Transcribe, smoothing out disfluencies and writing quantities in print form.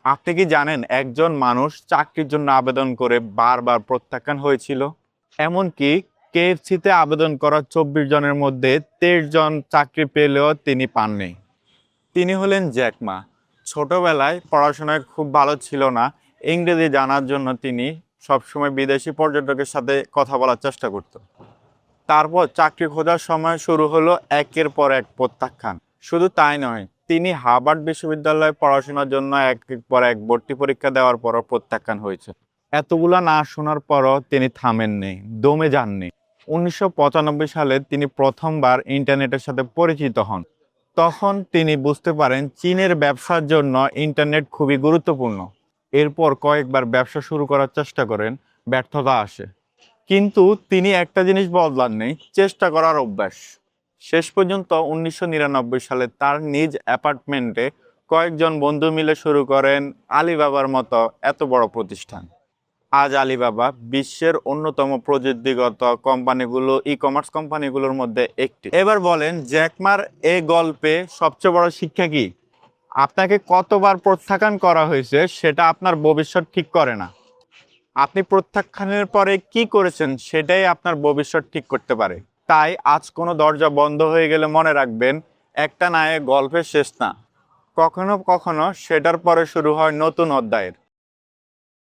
আপনি কি জানেন একজন মানুষ চাকরির জন্য আবেদন করে বারবার প্রত্যাখ্যান হয়েছিল? এমনকি কেএফসিতে আবেদন করা 24 জনের মধ্যে 23 জন চাকরি পেলেও তিনি পাননি। তিনি হলেন জ্যাক মা। ছোটবেলায় পড়াশোনায় খুব ভালো ছিল না। ইংরেজি জানার জন্য তিনি সবসময় বিদেশি পর্যটকের সাথে কথা বলার চেষ্টা করত। তারপর চাকরি খোঁজার সময় শুরু হলো একের পর এক প্রত্যাখ্যান। শুধু তাই নয়, তিনি হার্ভার্ড বিশ্ববিদ্যালয়ে পড়াশোনার জন্য একের পর এক ভর্তি পরীক্ষা দেওয়ার পরও প্রত্যাখ্যান হয়েছে। এতগুলা না শোনার পরও তিনি থামেননি, দমে যাননি। 1995 সালে তিনি প্রথমবার ইন্টারনেটের সাথে পরিচিত হন। তখন তিনি বুঝতে পারেন চীনের ব্যবসার জন্য ইন্টারনেট খুবই গুরুত্বপূর্ণ। এরপর কয়েকবার ব্যবসা শুরু করার চেষ্টা করেন, ব্যর্থতা আসে। কিন্তু তিনি একটা জিনিস বদলাননি, চেষ্টা করার অভ্যাস। শেষ পর্যন্ত 1999 সালে তার নিজ অ্যাপার্টমেন্টে কয়েকজন বন্ধু মিলে শুরু করেন আলিবাবার মতো এত বড় প্রতিষ্ঠান। আজ আলিবাবা বিশ্বের অন্যতম প্রযুক্তিগত কোম্পানিগুলো, ই কমার্স কোম্পানিগুলোর মধ্যে একটি। এবার বলেন, জ্যাকমার এই গল্পে সবচেয়ে বড় শিক্ষা কি? আপনাকে কতবার প্রত্যাখ্যান করা হয়েছে সেটা আপনার ভবিষ্যৎ ঠিক করে না। আপনি প্রত্যাখ্যানের পরে কি করেছেন সেটাই আপনার ভবিষ্যৎ ঠিক করতে পারে। তাই আজ কোনো দরজা বন্ধ হয়ে গেলে মনে রাখবেন, একটা নায়ে গল্পের শেষ না, কখনো কখনো সেটার পরে শুরু হয় নতুন অধ্যায়ের।